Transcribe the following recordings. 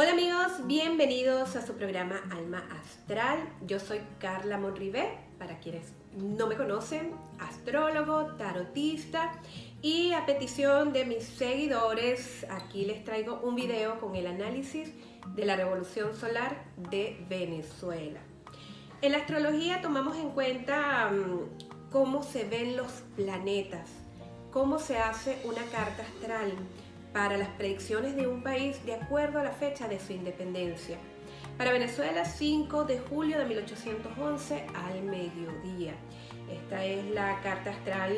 Hola amigos, bienvenidos a su programa Alma Astral. Yo soy Carla Monrivé, para quienes no me conocen, astrólogo, tarotista, y a petición de mis seguidores aquí les traigo un video con el análisis de la revolución solar de Venezuela. En la astrología tomamos en cuenta cómo se ven los planetas, cómo se hace una carta astral para las predicciones de un país de acuerdo a la fecha de su independencia. Para Venezuela, 5 de julio de 1811 al mediodía. Esta es la carta astral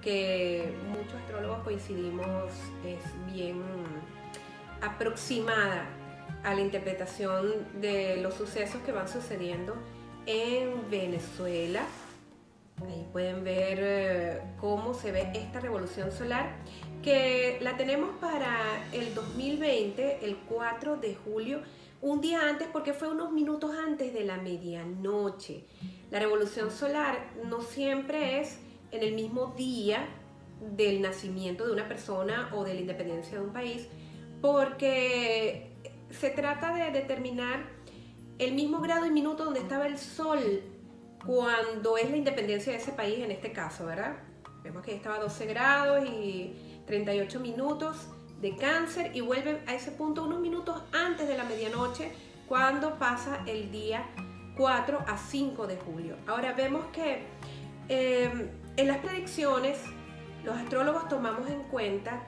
que muchos astrólogos coincidimos es bien aproximada a la interpretación de los sucesos que van sucediendo en Venezuela. Ahí pueden ver cómo se ve esta revolución solar, que la tenemos para el 2020, el 4 de julio, un día antes, porque fue unos minutos antes de la medianoche. La revolución solar no siempre es en el mismo día del nacimiento de una persona o de la independencia de un país, porque se trata de determinar el mismo grado y minuto donde estaba el sol cuando es la independencia de ese país, en este caso, ¿verdad? Vemos que estaba a 12 grados y 38 minutos de Cáncer, y vuelve a ese punto unos minutos antes de la medianoche, cuando pasa el día 4 a 5 de julio. Ahora vemos que en las predicciones los astrólogos tomamos en cuenta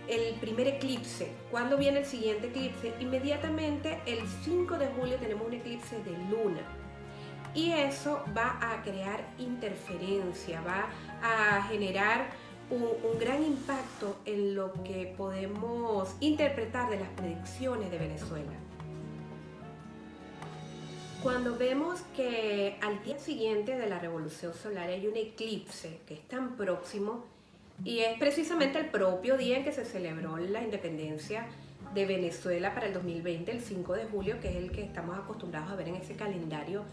el primer eclipse. ¿Cuándo viene el siguiente eclipse? Inmediatamente el 5 de julio tenemos un eclipse de luna. Y eso va a crear interferencia, va a generar un gran impacto en lo que podemos interpretar de las predicciones de Venezuela. Cuando vemos que al día siguiente de la revolución solar hay un eclipse que es tan próximo, y es precisamente el propio día en que se celebró la independencia de Venezuela para el 2020, el 5 de julio, que es el que estamos acostumbrados a ver en ese calendario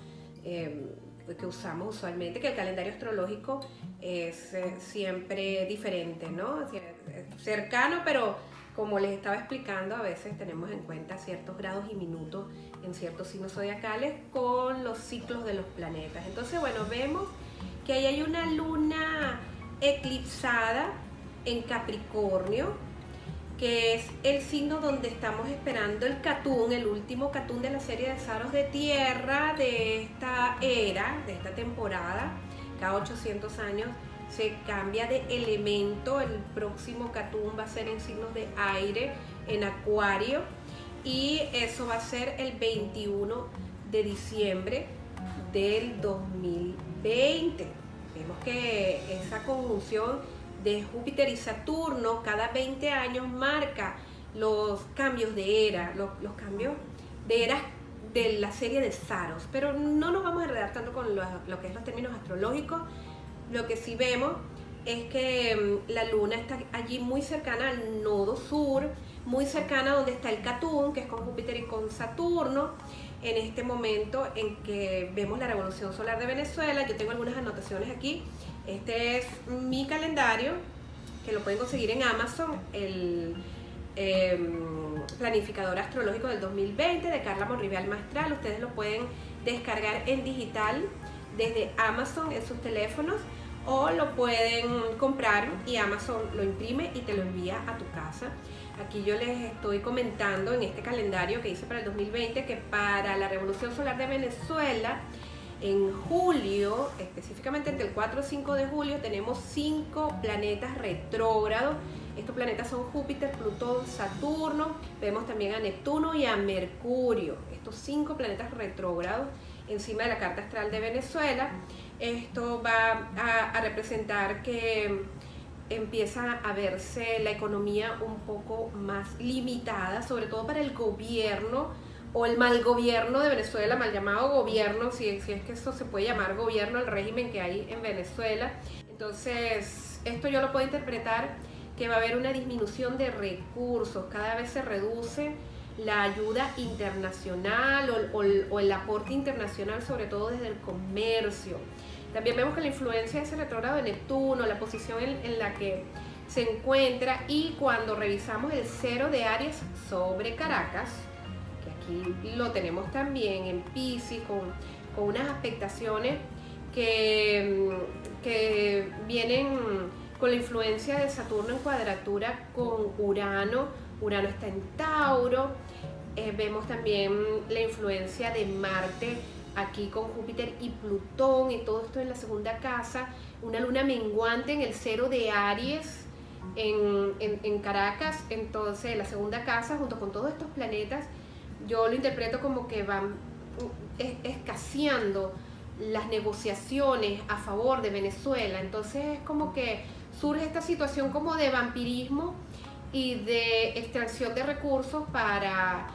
que usamos usualmente, que el calendario astrológico es siempre diferente, ¿no? Cercano, pero como les estaba explicando, a veces tenemos en cuenta ciertos grados y minutos en ciertos signos zodiacales con los ciclos de los planetas. Entonces, bueno, vemos que ahí hay una luna eclipsada en Capricornio, que es el signo donde estamos esperando el Catún, el último Catún de la serie de Saros de Tierra de esta era, de esta temporada. Cada 800 años se cambia de elemento. El próximo Catún va a ser en signos de aire, en Acuario, y eso va a ser el 21 de diciembre del 2020. Vemos que esa conjunción de Júpiter y Saturno cada 20 años marca los cambios de era, los cambios de eras de la serie de Saros. Pero no nos vamos a enredar tanto con lo que es los términos astrológicos. Lo que sí vemos es que la luna está allí muy cercana al nodo sur, muy cercana donde está el Catún, que es con Júpiter y con Saturno. En este momento en que vemos la revolución solar de Venezuela, yo tengo algunas anotaciones aquí. Este es mi calendario, que lo pueden conseguir en Amazon, el planificador astrológico del 2020 de Carla Monrivé Alma Astral. Ustedes lo pueden descargar en digital desde Amazon en sus teléfonos, o lo pueden comprar y Amazon lo imprime y te lo envía a tu casa. Aquí yo les estoy comentando en este calendario que hice para el 2020 que para la revolución solar de Venezuela, en julio, específicamente entre el 4 y 5 de julio, tenemos 5 planetas retrógrados. Estos planetas son Júpiter, Plutón, Saturno. Vemos también a Neptuno y a Mercurio. Estos 5 planetas retrógrados encima de la carta astral de Venezuela. Esto va a representar que empieza a verse la economía un poco más limitada, sobre todo para el gobierno o el mal gobierno de Venezuela, mal llamado gobierno, si es que eso se puede llamar gobierno, el régimen que hay en Venezuela. Entonces, esto yo lo puedo interpretar que va a haber una disminución de recursos, cada vez se reduce la ayuda internacional o el aporte internacional, sobre todo desde el comercio. También vemos que la influencia de ese retrógrado de Neptuno, la posición en la que se encuentra, y cuando revisamos el cero de Aries sobre Caracas, que aquí lo tenemos también en Piscis, con unas expectaciones que vienen con la influencia de Saturno en cuadratura con Urano. Urano está en Tauro. Vemos también la influencia de Marte aquí con Júpiter y Plutón, y todo esto en la segunda casa. Una luna menguante en el cero de Aries en Caracas. Entonces la segunda casa, junto con todos estos planetas, yo lo interpreto como que van escaseando las negociaciones a favor de Venezuela. Entonces es como que surge esta situación como de vampirismo y de extracción de recursos para,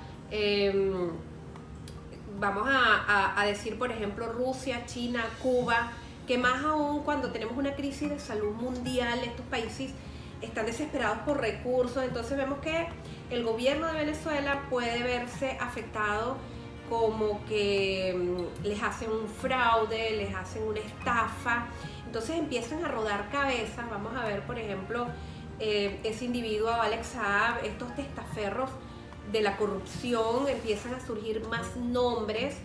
vamos a decir, por ejemplo, Rusia, China, Cuba, que más aún cuando tenemos una crisis de salud mundial, estos países están desesperados por recursos. Entonces vemos que el gobierno de Venezuela puede verse afectado, como que les hacen un fraude, les hacen una estafa. Entonces empiezan a rodar cabezas. Vamos a ver, por ejemplo, ese individuo, Alex Saab, estos testaferros de la corrupción, empiezan a surgir más nombres.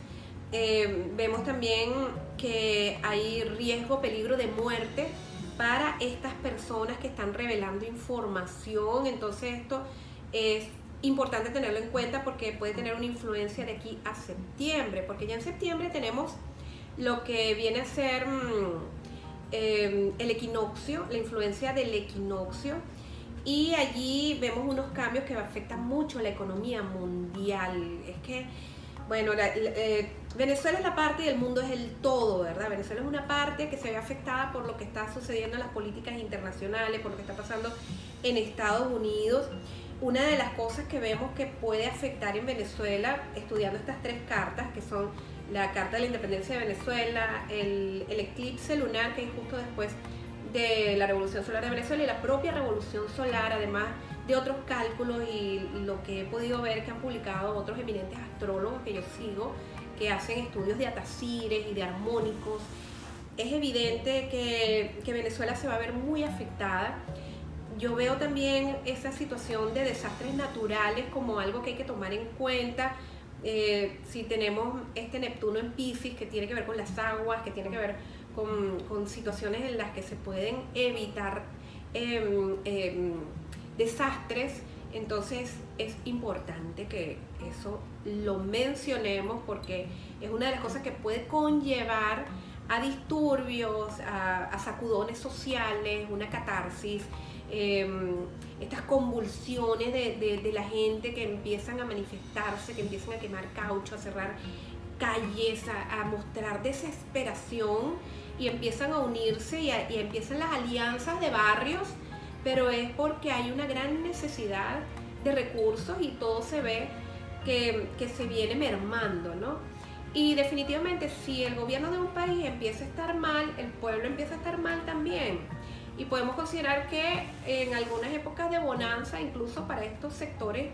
Vemos también que hay riesgo, peligro de muerte para estas personas que están revelando información. Entonces esto es importante tenerlo en cuenta porque puede tener una influencia de aquí a septiembre, porque ya en septiembre tenemos lo que viene a ser el equinoccio, la influencia del equinoccio, y allí vemos unos cambios que afectan mucho la economía mundial. Es que, bueno, Venezuela es la parte y el mundo es el todo, ¿verdad? Venezuela es una parte que se ve afectada por lo que está sucediendo en las políticas internacionales, por lo que está pasando en Estados Unidos. Una de las cosas que vemos que puede afectar en Venezuela, estudiando estas tres cartas, que son la carta de la independencia de Venezuela, el eclipse lunar, que es justo después de la revolución solar de Venezuela, y la propia revolución solar, además de otros cálculos y lo que he podido ver que han publicado otros eminentes astrólogos que yo sigo, que hacen estudios de atacires y de armónicos. Es evidente que Venezuela se va a ver muy afectada. Yo veo también esa situación de desastres naturales como algo que hay que tomar en cuenta. Si tenemos este Neptuno en Piscis, que tiene que ver con las aguas, que tiene que ver con situaciones en las que se pueden evitar desastres, entonces es importante que eso lo mencionemos, porque es una de las cosas que puede conllevar a disturbios, a sacudones sociales, una catarsis, estas convulsiones de la gente que empiezan a manifestarse, que empiezan a quemar caucho, a cerrar calles, a mostrar desesperación, y empiezan a unirse y empiezan las alianzas de barrios, pero es porque hay una gran necesidad de recursos y todo se ve que se viene mermando, ¿no? Y definitivamente si el gobierno de un país empieza a estar mal, el pueblo empieza a estar mal también. Y podemos considerar que en algunas épocas de bonanza, incluso para estos sectores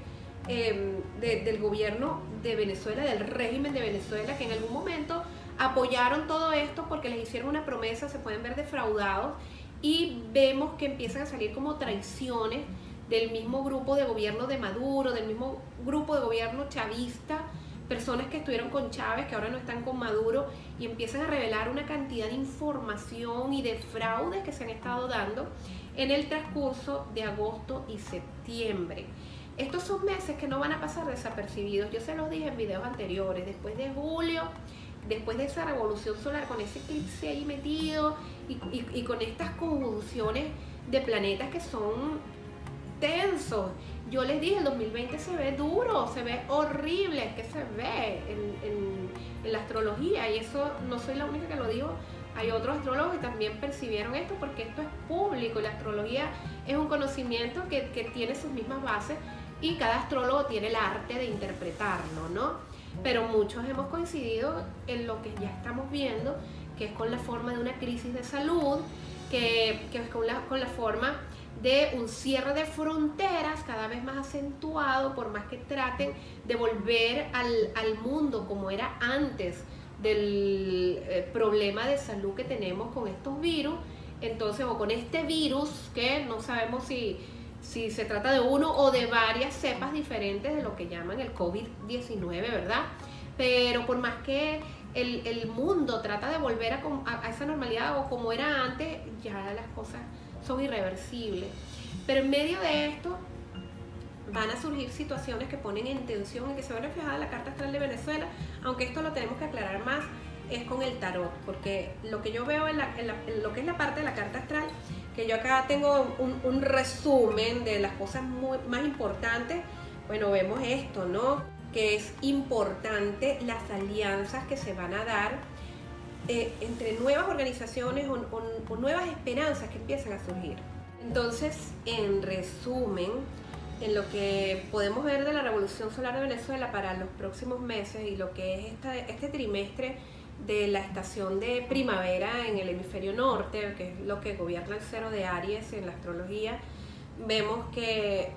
del gobierno de Venezuela, del régimen de Venezuela, que en algún momento apoyaron todo esto porque les hicieron una promesa, se pueden ver defraudados, y vemos que empiezan a salir como traiciones del mismo grupo de gobierno de Maduro, del mismo grupo de gobierno chavista, personas que estuvieron con Chávez, que ahora no están con Maduro, y empiezan a revelar una cantidad de información y de fraudes que se han estado dando en el transcurso de agosto y septiembre. Estos son meses que no van a pasar desapercibidos. Yo se los dije en videos anteriores. Después de julio, después de esa revolución solar, con ese eclipse ahí metido y con estas conjunciones de planetas que son tensos. Yo les dije, el 2020 se ve duro, se ve horrible, es que se ve en la astrología, y eso no soy la única que lo digo. Hay otros astrólogos que también percibieron esto, porque esto es público y la astrología es un conocimiento que tiene sus mismas bases, y cada astrólogo tiene el arte de interpretarlo, ¿no? Pero muchos hemos coincidido en lo que ya estamos viendo, que es con la forma de una crisis de salud, que es con la forma de un cierre de fronteras cada vez más acentuado, por más que traten de volver al mundo como era antes del problema de salud que tenemos con estos virus. entonces, o con este virus, que no sabemos si se trata de uno o de varias cepas diferentes de lo que llaman el COVID-19, ¿verdad? Pero por más que el mundo trata de volver a esa normalidad o como era antes, ya las cosas son irreversibles. Pero en medio de esto van a surgir situaciones que ponen en tensión y que se ve reflejada en la carta astral de Venezuela, aunque esto lo tenemos que aclarar más, es con el tarot, porque lo que yo veo en lo que es la parte de la carta astral, que yo acá tengo un resumen de las cosas más importantes, bueno, vemos esto, ¿no? Que es importante las alianzas que se van a dar entre nuevas organizaciones o nuevas esperanzas que empiezan a surgir. Entonces, en resumen, en lo que podemos ver de la Revolución Solar de Venezuela para los próximos meses y lo que es este trimestre de la estación de primavera en el hemisferio norte, que es lo que gobierna el cero de Aries en la astrología, vemos que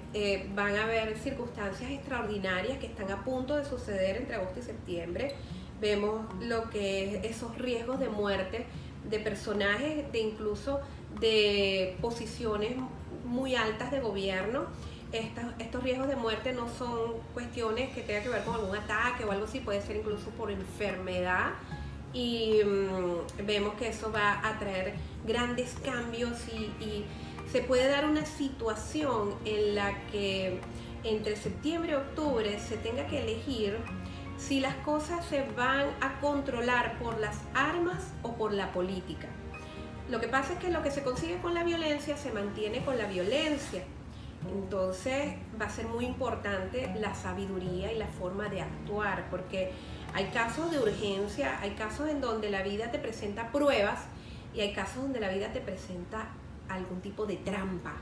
van a haber circunstancias extraordinarias que están a punto de suceder entre agosto y septiembre. Vemos lo que es esos riesgos de muerte de personajes, de incluso de posiciones muy altas de gobierno. Estos riesgos de muerte no son cuestiones que tengan que ver con algún ataque o algo así, puede ser incluso por enfermedad, y vemos que eso va a traer grandes cambios y se puede dar una situación en la que entre septiembre y octubre se tenga que elegir si las cosas se van a controlar por las armas o por la política. Lo que pasa es que lo que se consigue con la violencia se mantiene con la violencia. Entonces va a ser muy importante la sabiduría y la forma de actuar, porque hay casos de urgencia, hay casos en donde la vida te presenta pruebas y hay casos donde la vida te presenta algún tipo de trampa.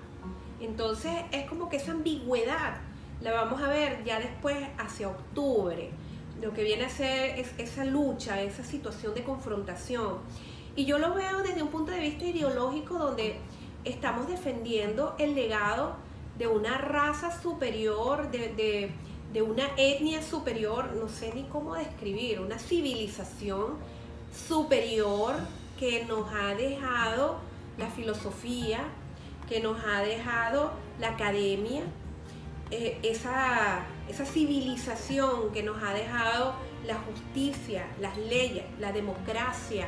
Entonces es como que esa ambigüedad la vamos a ver ya después hacia octubre, lo que viene a ser es esa lucha, esa situación de confrontación. Y yo lo veo desde un punto de vista ideológico, donde estamos defendiendo el legado de una raza superior, de una etnia superior, no sé ni cómo describir, una civilización superior que nos ha dejado la filosofía, que nos ha dejado la academia, esa civilización que nos ha dejado la justicia, las leyes, la democracia,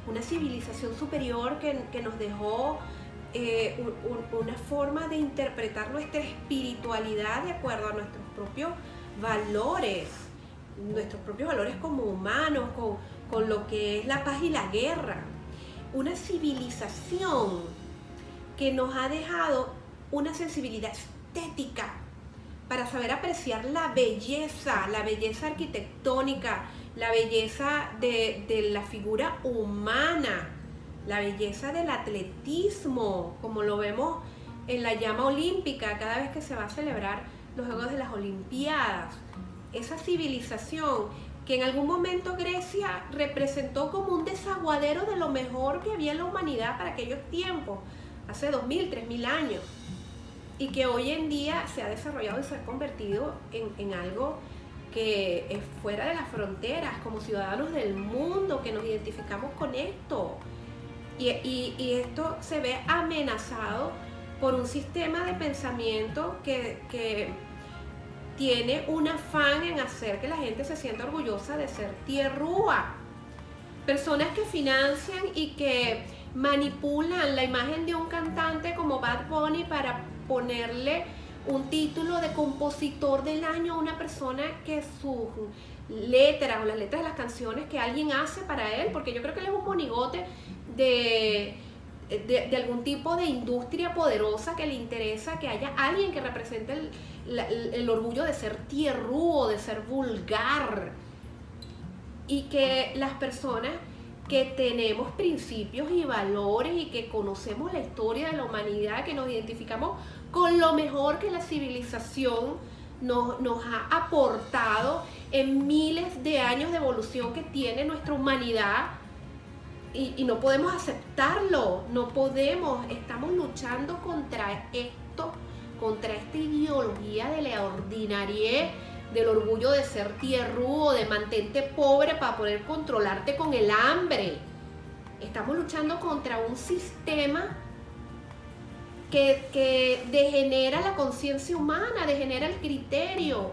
una civilización superior que nos dejó una forma de interpretar nuestra espiritualidad de acuerdo a nuestros propios valores como humanos, con lo que es la paz y la guerra. Una civilización que nos ha dejado una sensibilidad estética para saber apreciar la belleza arquitectónica, la belleza de la figura humana, la belleza del atletismo, como lo vemos en la llama olímpica cada vez que se va a celebrar los Juegos de las Olimpiadas. Esa civilización que en algún momento Grecia representó como un desaguadero de lo mejor que había en la humanidad para aquellos tiempos, hace 2000, 3000 años, y que hoy en día se ha desarrollado y se ha convertido en algo que es fuera de las fronteras, como ciudadanos del mundo, que nos identificamos con esto. Y esto se ve amenazado por un sistema de pensamiento que tiene un afán en hacer que la gente se sienta orgullosa de ser tierrúa. Personas que financian y que manipulan la imagen de un cantante como Bad Bunny para ponerle un título de compositor del año a una persona que sus letras o las letras de las canciones que alguien hace para él, porque yo creo que él es un monigote de algún tipo de industria poderosa que le interesa que haya alguien que represente el orgullo de ser tierrúo, de ser vulgar, y que las personas que tenemos principios y valores y que conocemos la historia de la humanidad, que nos identificamos con lo mejor que la civilización nos ha aportado en miles de años de evolución que tiene nuestra humanidad, y no podemos aceptarlo, no podemos, estamos luchando contra esto, contra esta ideología de la ordinariedad, del orgullo de ser tierrúo, de mantente pobre para poder controlarte con el hambre. Estamos luchando contra un sistema que degenera la conciencia humana, degenera el criterio.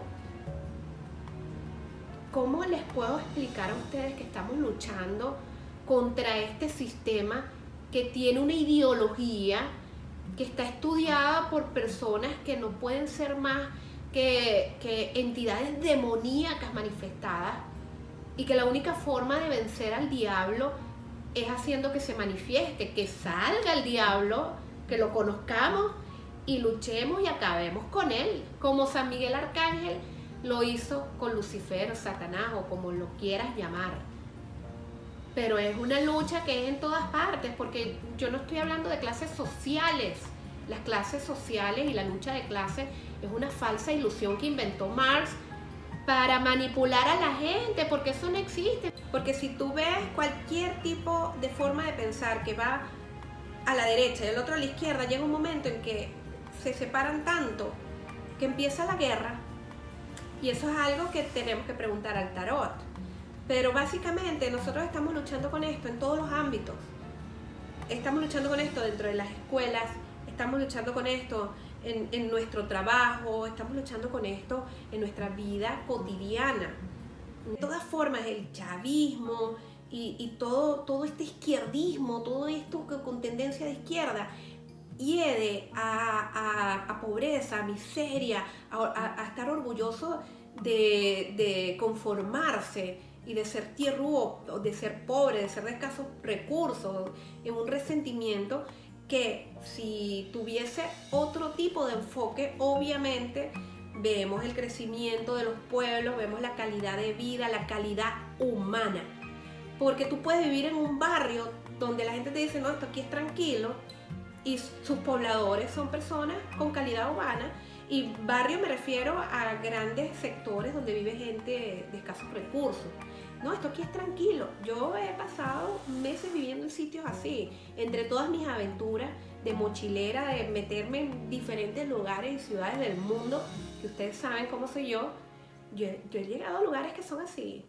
¿Cómo les puedo explicar a ustedes que estamos luchando contra este sistema que tiene una ideología que está estudiada por personas que no pueden ser más que entidades demoníacas manifestadas, y que la única forma de vencer al diablo es haciendo que se manifieste, que salga el diablo, que lo conozcamos y luchemos y acabemos con él, como San Miguel Arcángel lo hizo con Lucifer, Satanás o como lo quieras llamar. Pero es una lucha que es en todas partes, porque yo no estoy hablando de clases sociales. Las clases sociales y la lucha de clases es una falsa ilusión que inventó Marx para manipular a la gente, porque eso no existe. Porque si tú ves cualquier tipo de forma de pensar que va a la derecha y el otro a la izquierda, llega un momento en que se separan tanto que empieza la guerra. Y eso es algo que tenemos que preguntar al tarot. Pero básicamente nosotros estamos luchando con esto en todos los ámbitos. Estamos luchando con esto dentro de las escuelas, estamos luchando con esto en nuestro trabajo, estamos luchando con esto en nuestra vida cotidiana. De todas formas, el chavismo y todo este izquierdismo, todo esto con tendencia de izquierda, hiede a pobreza, a miseria, a estar orgulloso de conformarse y de ser tierruo, de ser pobre, de ser de escasos recursos, en un resentimiento que si tuviese otro tipo de enfoque, obviamente vemos el crecimiento de los pueblos, vemos la calidad de vida, la calidad humana. Porque tú puedes vivir en un barrio donde la gente te dice, no, esto aquí es tranquilo, y sus pobladores son personas con calidad humana. Y barrio me refiero a grandes sectores donde vive gente de escasos recursos. No, esto aquí es tranquilo. Yo he pasado meses viviendo en sitios así, entre todas mis aventuras de mochilera, de meterme en diferentes lugares y ciudades del mundo, que ustedes saben cómo soy yo. Yo he llegado a lugares que son así.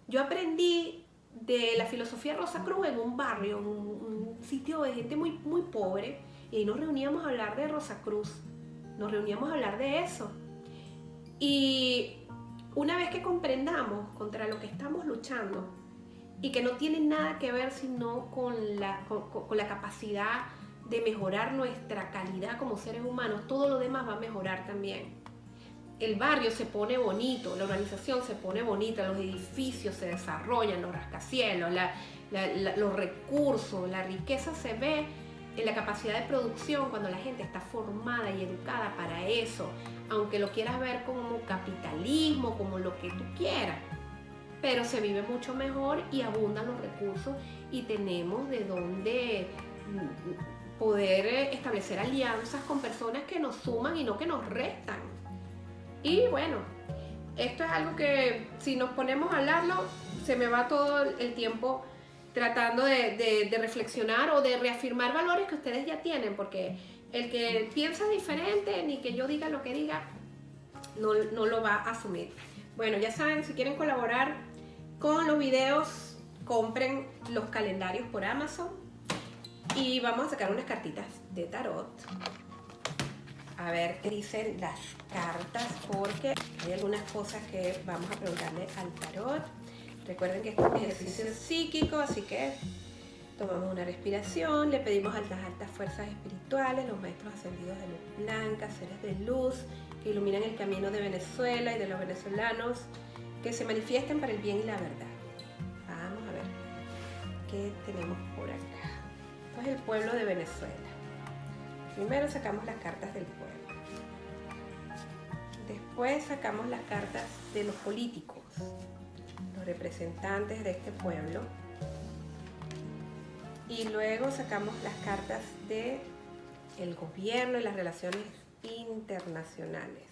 Yo aprendí de la filosofía Rosa Cruz en un barrio, un sitio de gente muy, muy pobre, y ahí nos reuníamos a hablar de Rosa Cruz, nos reuníamos a hablar de eso. Y una vez que comprendamos contra lo que estamos luchando, y que no tiene nada que ver sino con la capacidad de mejorar nuestra calidad como seres humanos, todo lo demás va a mejorar también. El barrio se pone bonito, la urbanización se pone bonita, los edificios se desarrollan, los rascacielos, los recursos, la riqueza se ve en la capacidad de producción cuando la gente está formada y educada para eso, aunque lo quieras ver como capitalismo, como lo que tú quieras, pero se vive mucho mejor y abundan los recursos y tenemos de dónde poder establecer alianzas con personas que nos suman y no que nos restan. Y bueno, esto es algo que si nos ponemos a hablarlo, se me va todo el tiempo tratando de reflexionar o de reafirmar valores que ustedes ya tienen, porque el que piensa diferente, ni que yo diga lo que diga, no lo va a asumir. Bueno, ya saben, si quieren colaborar con los videos, compren los calendarios por Amazon y vamos a sacar unas cartitas de tarot. A ver qué dicen las cartas, porque hay algunas cosas que vamos a preguntarle al tarot. Recuerden que esto es un ejercicio psíquico, así que tomamos una respiración, le pedimos a las altas fuerzas espirituales, los maestros ascendidos de luz blanca, seres de luz, que iluminan el camino de Venezuela y de los venezolanos, que se manifiesten para el bien y la verdad. Vamos a ver qué tenemos por acá. Esto es el pueblo de Venezuela. Primero sacamos las cartas del pueblo. Después sacamos las cartas de los políticos, los representantes de este pueblo. Y luego sacamos las cartas del gobierno y las relaciones internacionales.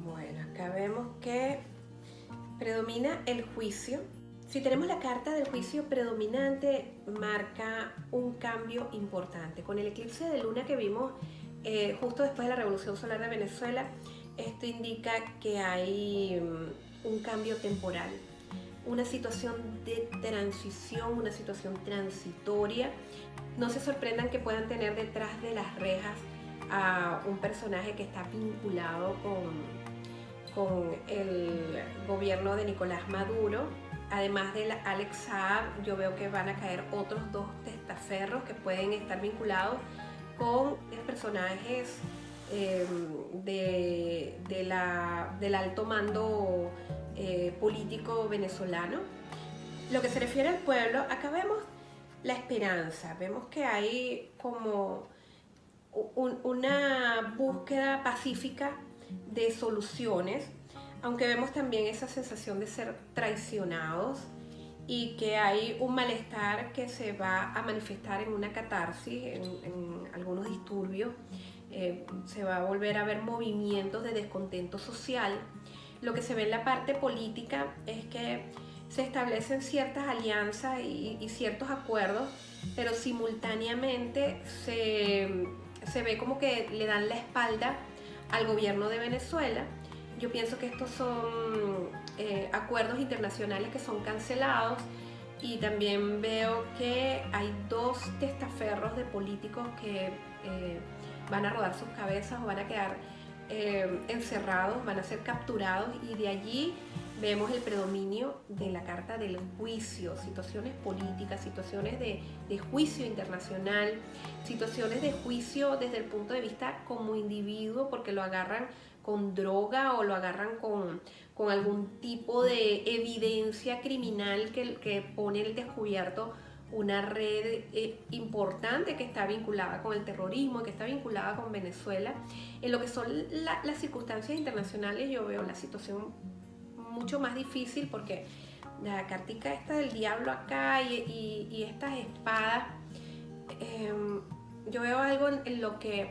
Bueno, acá vemos que predomina el juicio. Si tenemos la carta del juicio predominante, marca un cambio importante. Con el eclipse de luna que vimos justo después de la Revolución Solar de Venezuela, esto indica que hay un cambio temporal, una situación de transición, una situación transitoria. No se sorprendan que puedan tener detrás de las rejas a un personaje que está vinculado con el gobierno de Nicolás Maduro. Además de Alex Saab, yo veo que van a caer otros dos testaferros que pueden estar vinculados con personajes del alto mando político venezolano. Lo que se refiere al pueblo, acá vemos la esperanza, vemos que hay como una búsqueda pacífica de soluciones, aunque vemos también esa sensación de ser traicionados y que hay un malestar que se va a manifestar en una catarsis, en algunos disturbios, se va a volver a ver movimientos de descontento social. Lo que se ve en la parte política es que se establecen ciertas alianzas y ciertos acuerdos, pero simultáneamente se ve como que le dan la espalda al gobierno de Venezuela. Yo pienso que estos son acuerdos internacionales que son cancelados, y también veo que hay dos testaferros de políticos que van a rodar sus cabezas o van a quedar encerrados, van a ser capturados, y de allí vemos el predominio de la carta del juicio, situaciones políticas, situaciones de juicio internacional, situaciones de juicio desde el punto de vista como individuo, porque lo agarran con droga o lo agarran con algún tipo de evidencia criminal que pone al descubierto una red importante que está vinculada con el terrorismo, que está vinculada con Venezuela. En lo que son las circunstancias internacionales, yo veo la situación mucho más difícil, porque la cartica esta del diablo acá y estas espadas, yo veo algo en lo que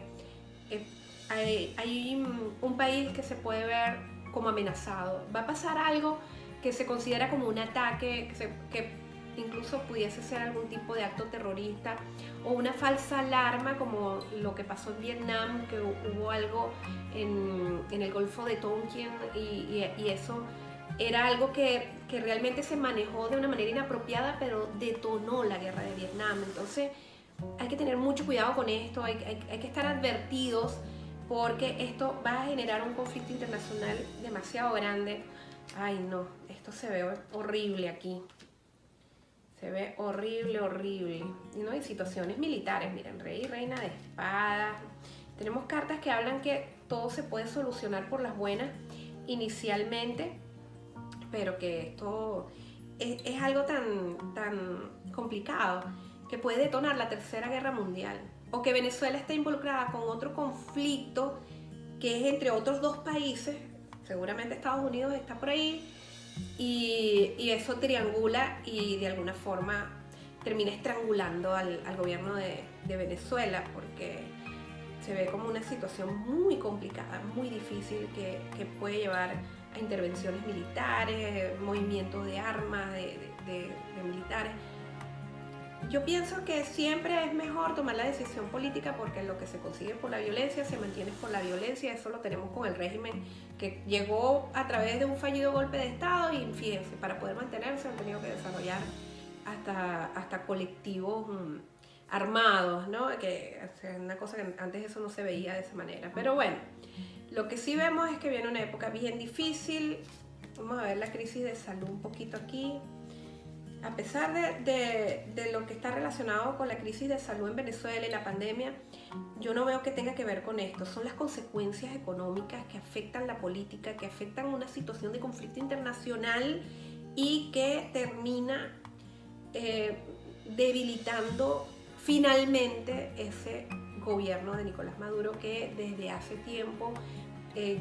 hay un país que se puede ver como amenazado. Va a pasar algo que se considera como un ataque, que incluso pudiese ser algún tipo de acto terrorista o una falsa alarma, como lo que pasó en Vietnam, que hubo algo en el Golfo de Tonkin, y eso era algo que realmente se manejó de una manera inapropiada, pero detonó la guerra de Vietnam. Entonces hay que tener mucho cuidado con esto, hay que estar advertidos, porque esto va a generar un conflicto internacional demasiado grande. Ay no, esto se ve horrible aquí. Se ve horrible, horrible. Y no hay situaciones militares, miren, rey y reina de espadas. Tenemos cartas que hablan que todo se puede solucionar por las buenas inicialmente, pero que esto es algo tan complicado que puede detonar la Tercera Guerra Mundial, o que Venezuela está involucrada con otro conflicto que es entre otros dos países, seguramente Estados Unidos está por ahí, y eso triangula y de alguna forma termina estrangulando al gobierno de Venezuela, porque se ve como una situación muy complicada, muy difícil, que puede llevar a intervenciones militares, movimientos de armas de militares. Yo pienso que siempre es mejor tomar la decisión política, porque lo que se consigue por la violencia se mantiene por la violencia. Eso lo tenemos con el régimen, que llegó a través de un fallido golpe de Estado, y fíjense, para poder mantenerse han tenido que desarrollar hasta colectivos armados, ¿no? Que es una cosa que antes eso no se veía de esa manera. Pero bueno, lo que sí vemos es que viene una época bien difícil. Vamos a ver la crisis de salud un poquito aquí. A pesar de lo que está relacionado con la crisis de salud en Venezuela y la pandemia, yo no veo que tenga que ver con esto. Son las consecuencias económicas que afectan la política, que afectan una situación de conflicto internacional, y que termina debilitando finalmente ese gobierno de Nicolás Maduro, que desde hace tiempo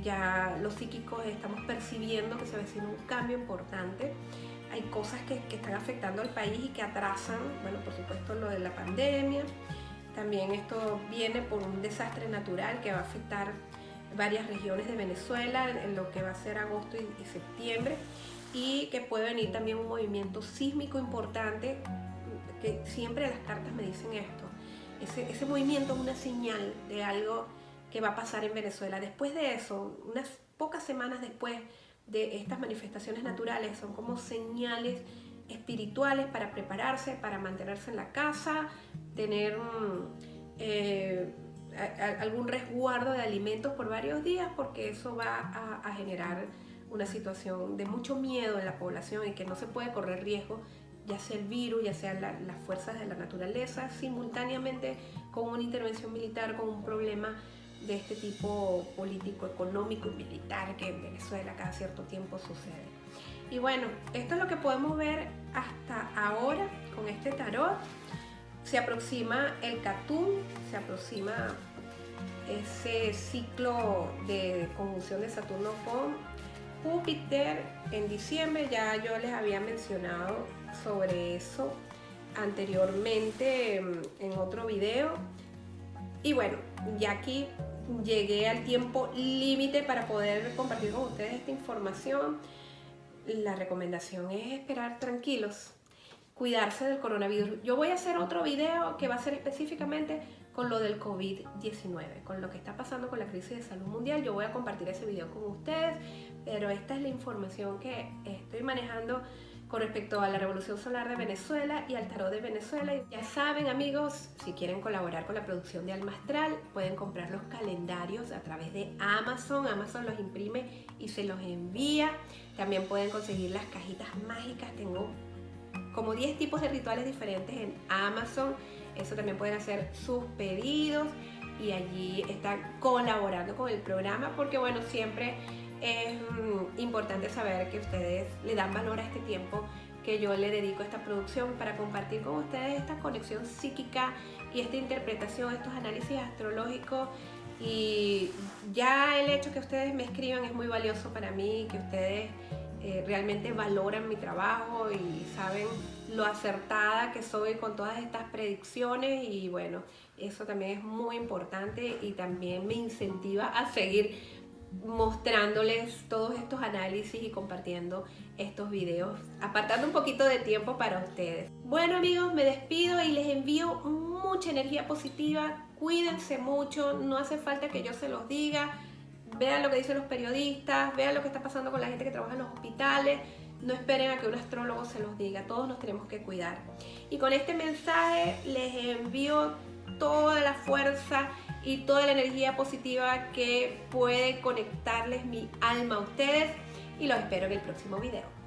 ya los psíquicos estamos percibiendo que se avecina un cambio importante. Hay cosas que están afectando al país y que atrasan, bueno, por supuesto lo de la pandemia. También esto viene por un desastre natural que va a afectar varias regiones de Venezuela en lo que va a ser agosto y septiembre, y que puede venir también un movimiento sísmico importante, que siempre las cartas me dicen esto. ese movimiento es una señal de algo que va a pasar en Venezuela. Después de eso, unas pocas semanas después de estas manifestaciones naturales, son como señales espirituales para prepararse, para mantenerse en la casa, tener algún resguardo de alimentos por varios días, porque eso va a generar una situación de mucho miedo en la población y que no se puede correr riesgo, ya sea el virus, ya sea las fuerzas de la naturaleza, simultáneamente con una intervención militar, con un problema de este tipo político, económico y militar que en Venezuela cada cierto tiempo sucede. Y bueno, esto es lo que podemos ver hasta ahora con este tarot. Se aproxima el Catún, se aproxima ese ciclo de conjunción de Saturno con Júpiter en diciembre. Ya yo les había mencionado sobre eso anteriormente en otro video. Y bueno, ya aquí llegué al tiempo límite para poder compartir con ustedes esta información. La recomendación es esperar tranquilos, cuidarse del coronavirus. Yo voy a hacer otro video que va a ser específicamente con lo del COVID-19, con lo que está pasando con la crisis de salud mundial. Yo voy a compartir ese video con ustedes, pero esta es la información que estoy manejando con respecto a la Revolución Solar de Venezuela y al Tarot de Venezuela. Y ya saben, amigos, si quieren colaborar con la producción de Alma Astral, pueden comprar los calendarios a través de Amazon. Amazon los imprime y se los envía. También pueden conseguir las cajitas mágicas. Tengo como 10 tipos de rituales diferentes en Amazon. Eso también pueden hacer sus pedidos y allí están colaborando con el programa, porque bueno, siempre es importante saber que ustedes le dan valor a este tiempo que yo le dedico a esta producción para compartir con ustedes esta conexión psíquica y esta interpretación, estos análisis astrológicos. Y ya el hecho que ustedes me escriban es muy valioso para mí, que ustedes realmente valoran mi trabajo y saben lo acertada que soy con todas estas predicciones, y bueno, eso también es muy importante y también me incentiva a seguir mostrándoles todos estos análisis y compartiendo estos videos, apartando un poquito de tiempo para ustedes. Bueno, amigos, me despido y les envío mucha energía positiva. Cuídense mucho, no hace falta que yo se los diga. Vean lo que dicen los periodistas, vean lo que está pasando con la gente que trabaja en los hospitales. No esperen a que un astrólogo se los diga, todos nos tenemos que cuidar. Y con este mensaje les envío toda la fuerza y toda la energía positiva que puede conectarles mi alma a ustedes, y los espero en el próximo video.